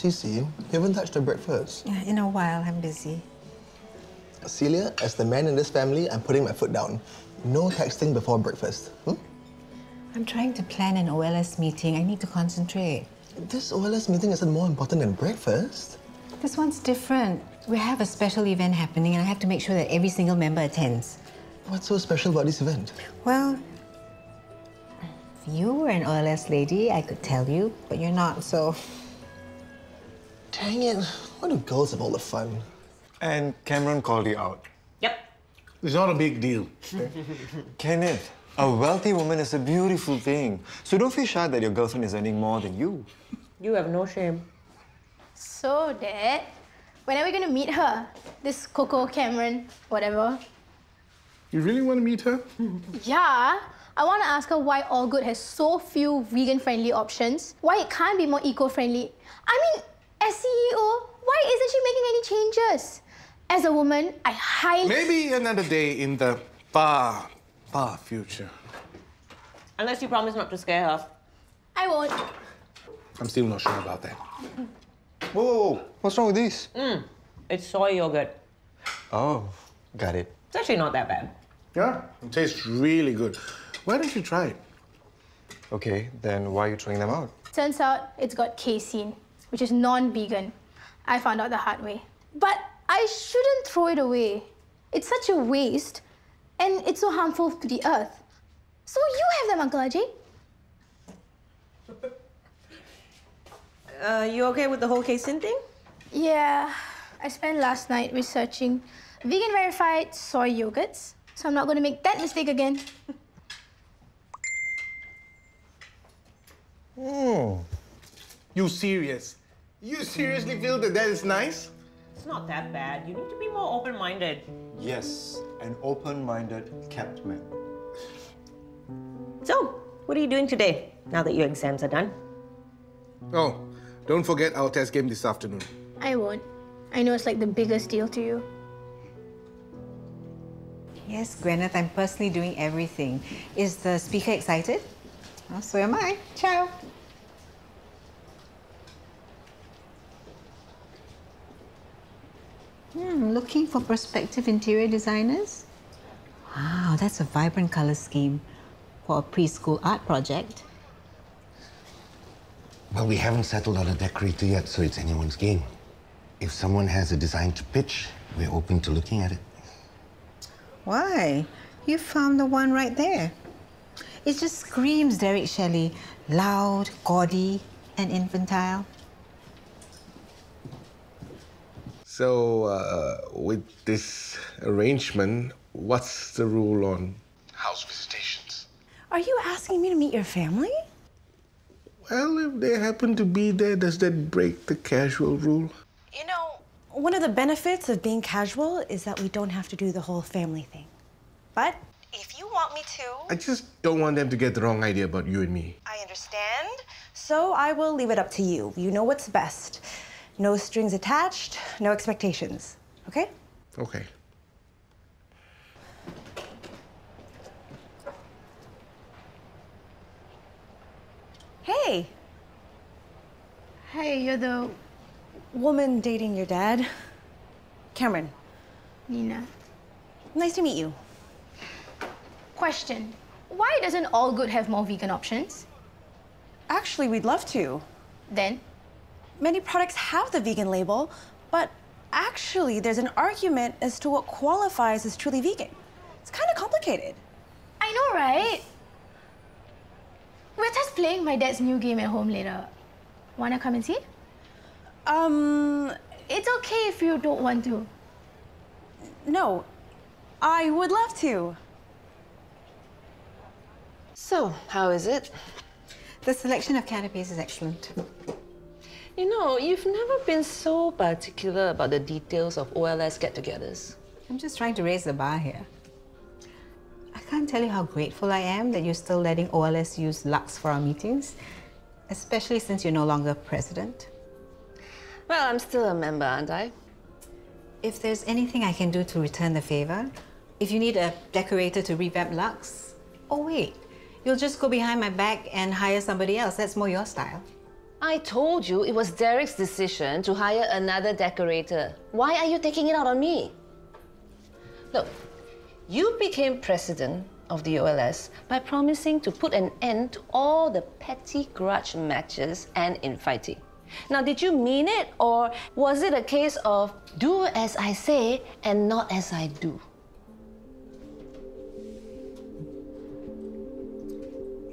Cece, you haven't touched your breakfast. Yeah, in a while. I'm busy. Celia, as the man in this family, I'm putting my foot down. No texting before breakfast. I'm trying to plan an OLS meeting. I need to concentrate. This OLS meeting isn't more important than breakfast. This one's different. We have a special event happening and I have to make sure that every single member attends. What's so special about this event? Well, if you were an OLS lady, I could tell you, but you're not, so... Dang it. Why do girls have all the fun? And Cameron called you out. Yep. It's not a big deal. Kenneth, a wealthy woman is a beautiful thing. So don't feel shy that your girlfriend is earning more than you. You have no shame. So, Dad, when are we going to meet her? This Coco, Cameron, whatever. You really want to meet her? Yeah. I want to ask her why All Good has so few vegan-friendly options. Why it can't be more eco-friendly. I mean, as CEO, why isn't she making any changes? As a woman, I highly... Maybe another day in the far future. Unless you promise not to scare her. I won't. I'm still not sure about that. Whoa. What's wrong with these? It's soy yogurt. Oh, got it. It's actually not that bad. Yeah, it tastes really good. Why don't you try it? Okay, then why are you throwing them out? Turns out it's got casein, which is non-vegan. I found out the hard way. But I shouldn't throw it away. It's such a waste, and it's so harmful to the earth. So you have them, Uncle Ajay. You okay with the whole casein thing? Yeah, I spent last night researching vegan-verified soy yogurts, so I'm not going to make that mistake again. You serious? You seriously feel that is nice? It's not that bad. You need to be more open-minded. Yes, an open-minded kept man. So, what are you doing today, now that your exams are done? Oh, don't forget our test game this afternoon. I won't. I know it's like the biggest deal to you. Yes, Gwyneth, I'm personally doing everything. Is the speaker excited? Oh, so am I. Ciao. Looking for prospective interior designers? Wow, that's a vibrant color scheme for a preschool art project. Well, we haven't settled on a decorator yet, so it's anyone's game. If someone has a design to pitch, we're open to looking at it. Why? You found the one right there. It just screams Derek Shelley. Loud, gaudy, and infantile. So, with this arrangement, what's the rule on house visitations? Are you asking me to meet your family? Well, if they happen to be there, does that break the casual rule? You know, one of the benefits of being casual is that we don't have to do the whole family thing. But if you want me to... I just don't want them to get the wrong idea about you and me. I understand. So I will leave it up to you. You know what's best. No strings attached, no expectations. Okay? Okay. Hey. Hey, you're the... woman dating your dad. Cameron. Nina. Nice to meet you. Question. Why doesn't All Good have more vegan options? Actually, we'd love to. Then? Many products have the vegan label, but actually there's an argument as to what qualifies as truly vegan. It's kind of complicated. I know, right? We're just playing my dad's new game at home later. Wanna come and see? It's okay if you don't want to. No, I would love to. So, how is it? The selection of canapes is excellent. You know, you've never been so particular about the details of OLS get-togethers. I'm just trying to raise the bar here. I can't tell you how grateful I am that you're still letting OLS use Lux for our meetings, especially since you're no longer president. Well, I'm still a member, aren't I? If there's anything I can do to return the favor, if you need a decorator to revamp Lux, oh wait, you'll just go behind my back and hire somebody else. That's more your style. I told you it was Derek's decision to hire another decorator. Why are you taking it out on me? Look, you became president of the OLS by promising to put an end to all the petty grudge matches and infighting. Now, did you mean it, or was it a case of do as I say and not as I do?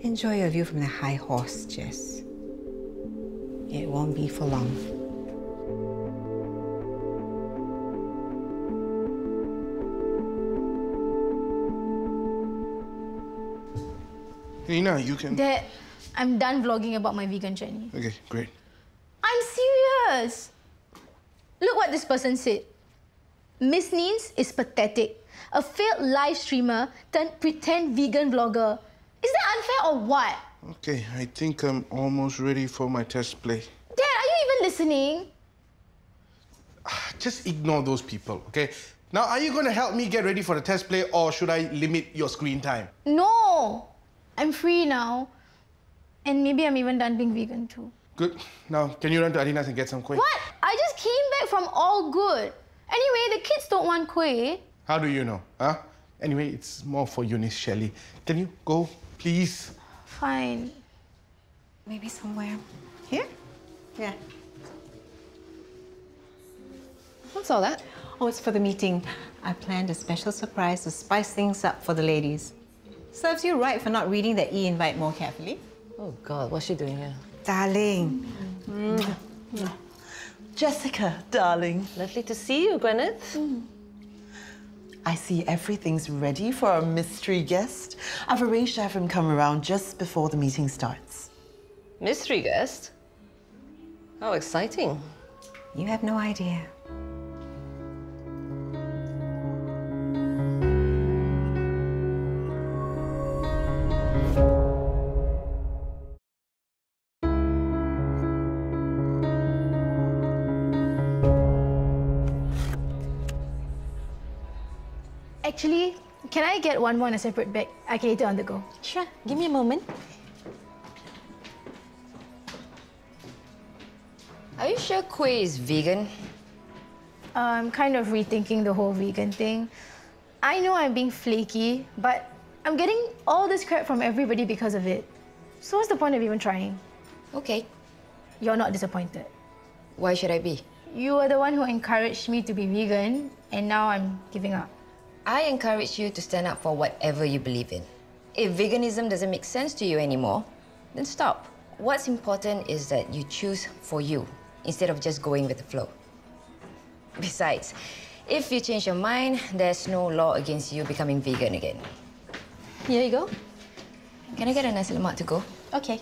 Enjoy your view from the high horse, Jess. It won't be for long. Nina, you can... Dad, I'm done vlogging about my vegan journey. Okay, great. I'm serious. Look what this person said. Miss Neens is pathetic. A failed live streamer turned pretend vegan vlogger. Is that unfair or what? Okay, I think I'm almost ready for my test play. Dad, are you even listening? Just ignore those people, okay? Now, are you going to help me get ready for the test play, or should I limit your screen time? No. I'm free now. And maybe I'm even done being vegan too. Good. Now, can you run to Adina's and get some kueh? What? I just came back from All Good. Anyway, the kids don't want kueh. How do you know, huh? Anyway, it's more for Eunice, Shelley. Can you go, please? Fine. Maybe somewhere here? Yeah. What's all that? Oh, it's for the meeting. I planned a special surprise to spice things up for the ladies. Serves you right for not reading the e-invite more carefully. Oh, God, what's she doing here? Darling. Jessica, darling. Lovely to see you, Gwyneth. I see everything's ready for our mystery guest. I've arranged to have him come around just before the meeting starts. Mystery guest? How exciting. You have no idea. Actually, can I get one more in a separate bag? I can eat it on the go. Sure, give me a moment. Are you sure kueh is vegan? I'm kind of rethinking the whole vegan thing. I know I'm being flaky, but I'm getting all this crap from everybody because of it. So what's the point of even trying? Okay. You're not disappointed. Why should I be? You were the one who encouraged me to be vegan, and now I'm giving up. I encourage you to stand up for whatever you believe in. If veganism doesn't make sense to you anymore, then stop. What's important is that you choose for you instead of just going with the flow. Besides, if you change your mind, there's no law against you becoming vegan again. Here you go. Can I get a nasi lemak to go? Okay.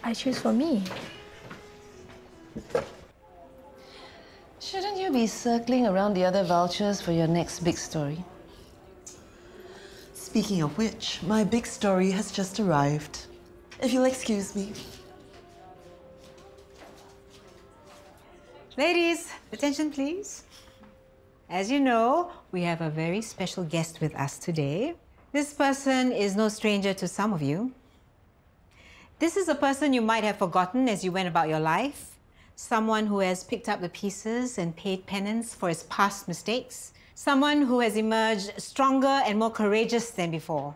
I choose for me. Shouldn't you be circling around the other vouchers for your next big story? Speaking of which, my big story has just arrived. If you'll excuse me. Ladies, attention please. As you know, we have a very special guest with us today. This person is no stranger to some of you. This is a person you might have forgotten as you went about your life. Someone who has picked up the pieces and paid penance for his past mistakes. Someone who has emerged stronger and more courageous than before.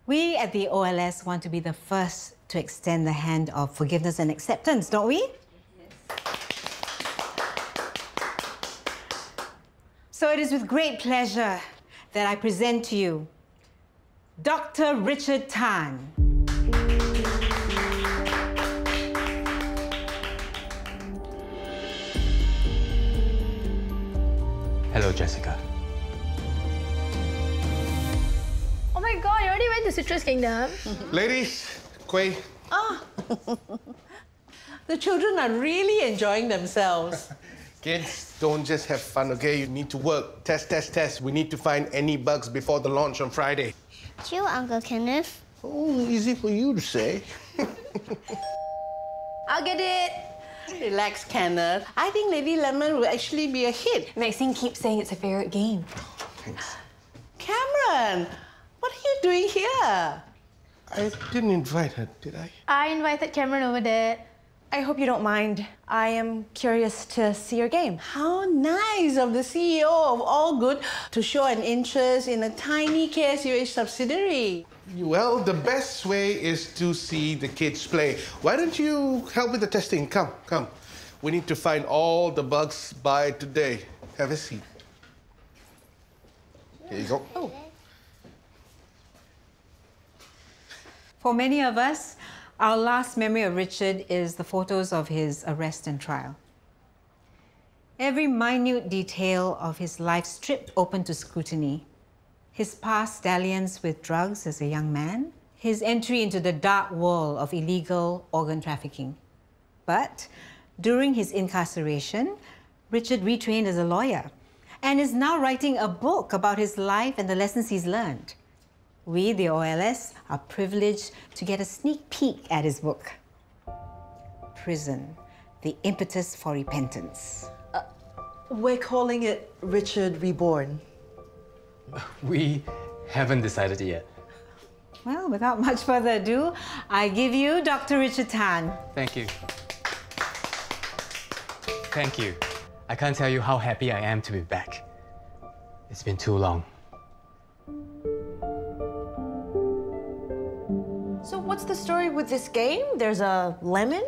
We at the OLS want to be the first to extend the hand of forgiveness and acceptance, don't we? So it is with great pleasure that I present to you Dr. Richard Tan. Hello, Jessica. Oh my God, you already went to Citrus Kingdom? Ladies, kueh. The children are really enjoying themselves. Kids, don't just have fun, okay? You need to work. Test, test, test. We need to find any bugs before the launch on Friday. Chill, Uncle Kenneth. Oh, easy for you to say. I'll get it. Relax, Kenneth. I think Lady Lemon will actually be a hit. Maxine keeps saying it's a favorite game. Thanks. Cameron, what are you doing here? I didn't invite her, did I? I invited Cameron over there. I hope you don't mind. I am curious to see your game. How nice of the CEO of All Good to show an interest in a tiny KSUH subsidiary. Well, the best way is to see the kids play. Why don't you help with the testing? Come, come. We need to find all the bugs by today. Have a seat. Here you go. Oh. For many of us, our last memory of Richard is the photos of his arrest and trial. Every minute detail of his life stripped open to scrutiny. His past dalliance with drugs as a young man, his entry into the dark world of illegal organ trafficking. But during his incarceration, Richard retrained as a lawyer and is now writing a book about his life and the lessons he's learned. We, the OLS, are privileged to get a sneak peek at his book. Prison, the impetus for repentance. We're calling it Richard Reborn. We haven't decided yet. Well, without much further ado, I give you Dr. Richard Tan. Thank you. Thank you. I can't tell you how happy I am to be back. It's been too long. So what's the story with this game? There's a lemon?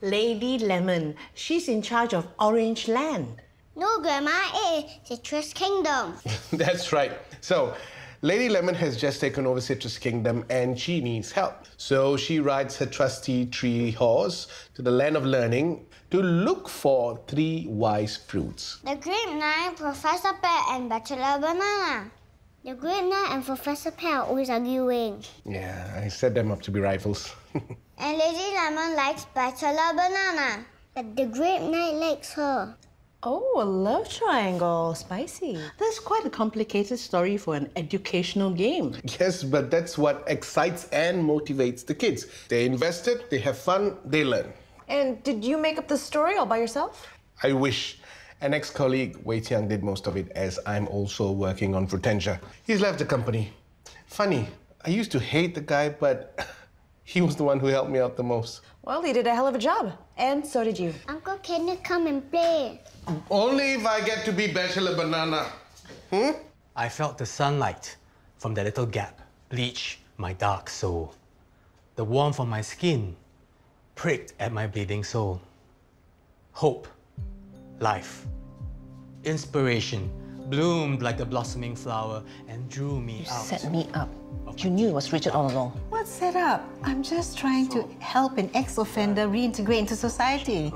Lady Lemon. She's in charge of Orange Land. No, Grandma, it is Citrus Kingdom. That's right. So, Lady Lemon has just taken over Citrus Kingdom and she needs help. So she rides her trusty tree horse to the land of learning to look for 3 wise fruits. The Grape Knight, Professor Pear, and Bachelor Banana. The Grape Knight and Professor Pear are always arguing. Yeah, I set them up to be rivals. And Lady Lemon likes Bachelor Banana. But the Grape Knight likes her. Oh, a love triangle. Spicy. That's quite a complicated story for an educational game. Yes, but that's what excites and motivates the kids. They invested, they have fun, they learn. And did you make up the story all by yourself? I wish. An ex-colleague, Wei Tiang, did most of it, as I'm also working on Frutensia. He's left the company. Funny, I used to hate the guy, but he was the one who helped me out the most. Well, he did a hell of a job. And so did you. Uncle, can you come and play? Only if I get to be Bachelor Banana. I felt the sunlight from that little gap bleach my dark soul. The warmth on my skin pricked at my bleeding soul. Hope, life, inspiration bloomed like the blossoming flower and drew me out. Set me up. You knew it was Richard all along. What's set up? I'm just trying to help an ex-offender reintegrate into society.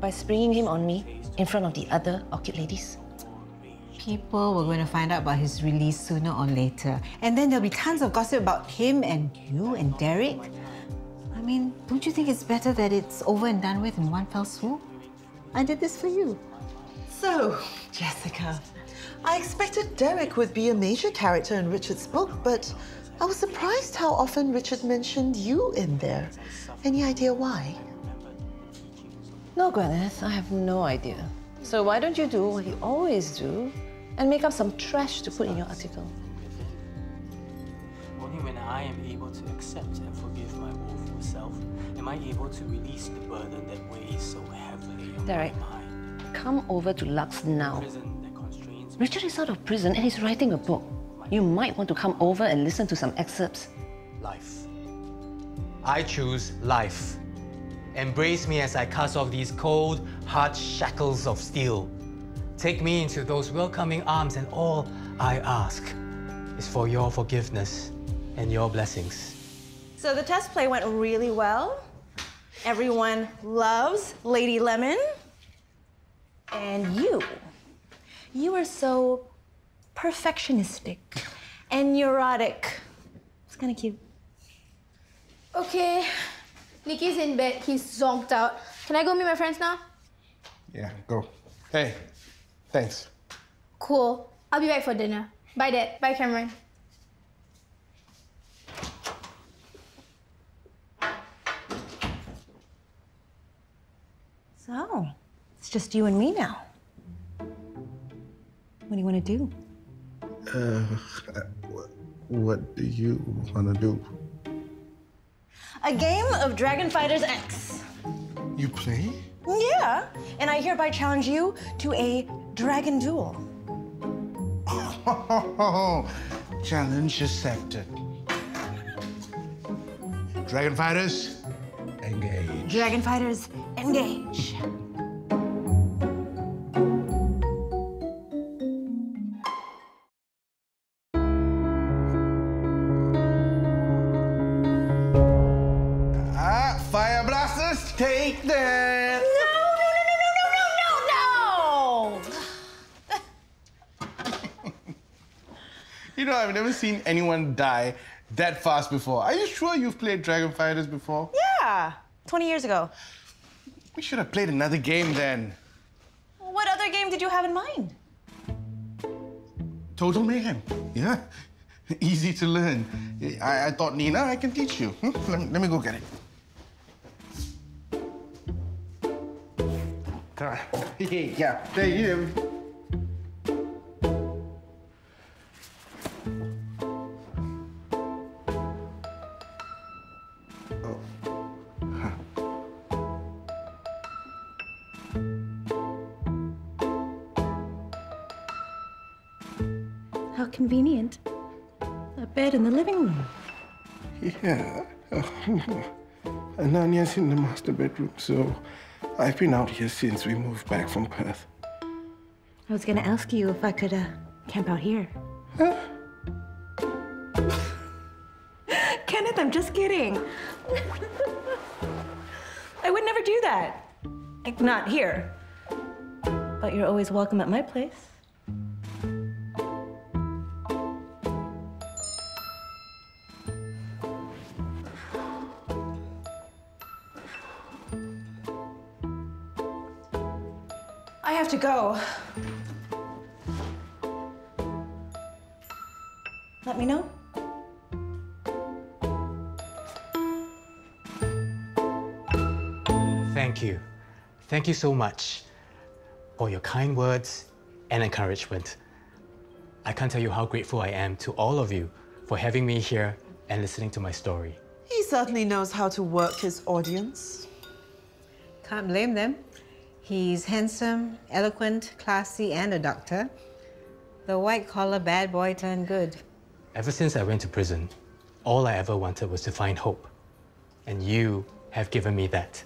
By springing him on me in front of the other orchid ladies. People were going to find out about his release sooner or later. And then there'll be tons of gossip about him and you and Derek. I mean, don't you think it's better that it's over and done with in one fell swoop? I did this for you. So, Jessica, I expected Derek would be a major character in Richard's book, but I was surprised how often Richard mentioned you in there. Any idea why? No, Gwyneth, I have no idea. So why don't you do what you always do and make up some trash to put in your article? Only when I am able to accept and forgive my woeful self am I able to release the burden that weighs so heavily on Derek, my mind. come over to Lux now. Prison that constrains me. Richard is out of prison and he's writing a book. You might want to come over and listen to some excerpts. Life. I choose life. Embrace me as I cast off these cold, hard shackles of steel. Take me into those welcoming arms, and all I ask is for your forgiveness and your blessings. So the test play went really well. Everyone loves Lady Lemon. And you are so perfectionistic and neurotic. It's kind of cute. Okay, Nikki's in bed. He's zonked out. Can I go meet my friends now? Yeah, go. Hey, thanks. Cool. I'll be back for dinner. Bye, Dad. Bye, Cameron. So, it's just you and me now. What do you want to do? What do you want to do? a game of Dragon Fighters X. You play? Yeah, and I hereby challenge you to a dragon duel. Challenge accepted. Dragon Fighters, engage. Dragon Fighters, engage. Fire blasters, take that! No! You know, I've never seen anyone die that fast before. Are you sure you've played Dragon Fighters before? Yeah, 20 years ago. We should have played another game then. What other game did you have in mind? Total Mayhem. Yeah. Easy to learn. I thought, Nina, I can teach you. Let me go get it. Yeah, there you go. How convenient. A bed in the living room. Yeah. Ananya's in the master bedroom, so I've been out here since we moved back from Perth. I was gonna ask you if I could camp out here. Huh? Kenneth, I'm just kidding. I would never do that. Like, not here. But you're always welcome at my place. I have to go. Let me know. Thank you. Thank you so much for your kind words and encouragement. I can't tell you how grateful I am to all of you for having me here and listening to my story. He certainly knows how to work his audience. Can't blame them. He's handsome, eloquent, classy, and a doctor. The white-collar bad boy turned good. Ever since I went to prison, all I ever wanted was to find hope. And you have given me that.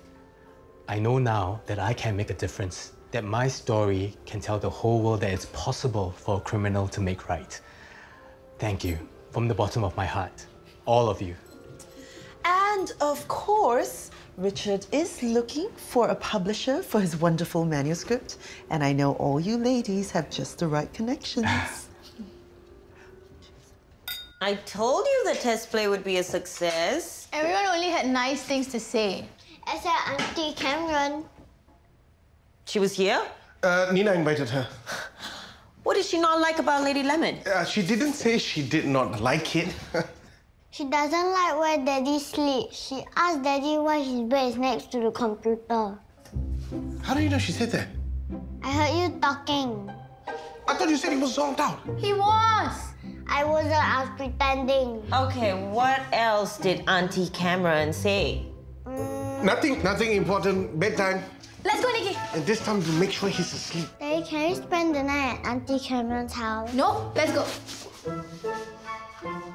I know now that I can make a difference, that my story can tell the whole world that it's possible for a criminal to make right. Thank you, from the bottom of my heart, all of you. And of course, Richard is looking for a publisher for his wonderful manuscript. And I know all you ladies have just the right connections. I told you the test play would be a success. Everyone only had nice things to say. Except Auntie Cameron. She was here? Nina invited her. What did she not like about Lady Lemon? She didn't say she did not like it. She doesn't like where Daddy sleeps. She asked Daddy why his bed is next to the computer. How do you know she said that? I heard you talking. I thought you said he was zoned out. He was. I wasn't, I was pretending. Okay, what else did Auntie Cameron say? Nothing important. Bedtime. Let's go, Nikki. And this time to make sure he's asleep. Daddy, can we spend the night at Auntie Cameron's house? No, let's go.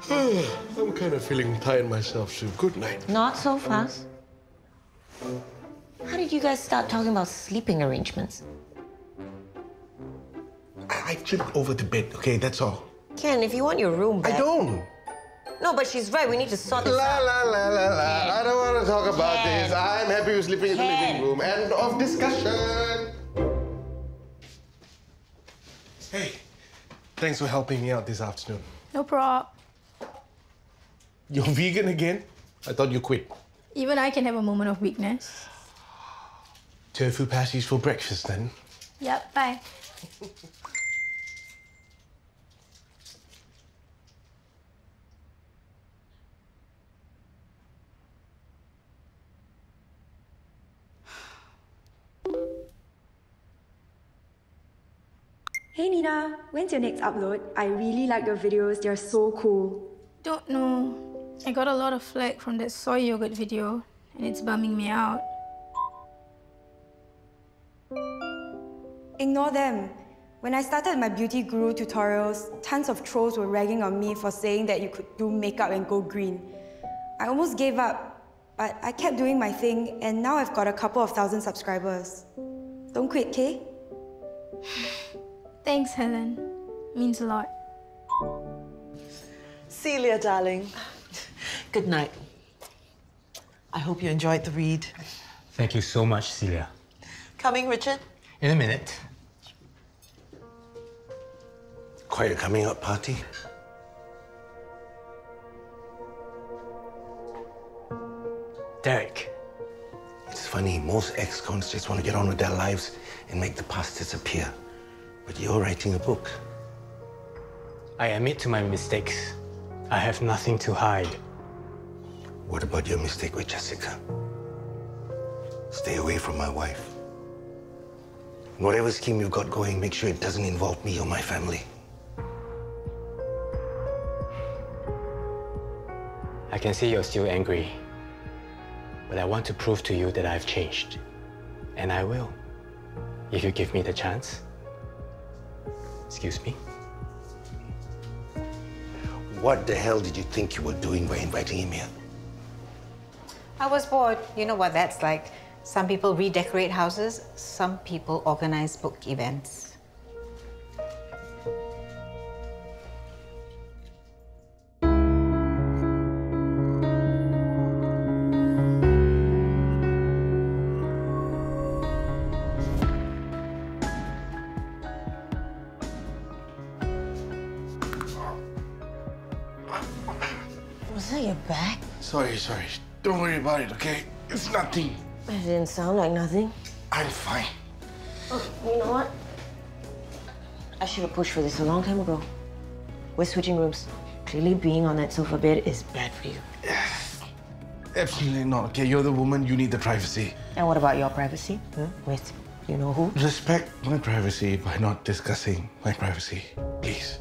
I'm kind of feeling tired myself, so good night. Not so fast. How did you guys start talking about sleeping arrangements? I tripped over the bed, okay? That's all. Ken, if you want your room back... I don't. No, but she's right. We need to sort this La out. la la la la. I don't want to talk about this. I'm happy with sleeping in the living room. End of discussion. Hey, thanks for helping me out this afternoon. No prob. You're vegan again? I thought you quit. Even I can have a moment of weakness. Tofu patties for breakfast, then. Yep, bye. Hey Nina, when's your next upload? I really like your videos, they're so cool. Don't know. I got a lot of flack from that soy yogurt video, and it's bumming me out. Ignore them. When I started my beauty guru tutorials, tons of trolls were ragging on me for saying that you could do makeup and go green. I almost gave up, but I kept doing my thing, and now I've got a couple of thousand subscribers. Don't quit, okay? Thanks, Helen. Means a lot. Celia, darling. Good night. I hope you enjoyed the read. Thank you so much, Celia. Coming, Richard? In a minute. Quite a coming out party. Derek. It's funny, most ex-cons just want to get on with their lives and make the past disappear. But you're writing a book. I admit to my mistakes. I have nothing to hide. What about your mistake with Jessica? Stay away from my wife. Whatever scheme you've got going, make sure it doesn't involve me or my family. I can see you're still angry. But I want to prove to you that I've changed. And I will, if you give me the chance. Excuse me? What the hell did you think you were doing by inviting him here? I was bored. You know what that's like. Some people redecorate houses, some people organize book events. Was that your back? Sorry. Don't worry about it, okay? It's nothing. It didn't sound like nothing. I'm fine. Oh, you know what? I should have pushed for this a long time ago. We're switching rooms. Clearly being on that sofa bed is bad for you. Absolutely not, okay? You're the woman, you need the privacy. And what about your privacy? With you know who? Respect my privacy by not discussing my privacy, please.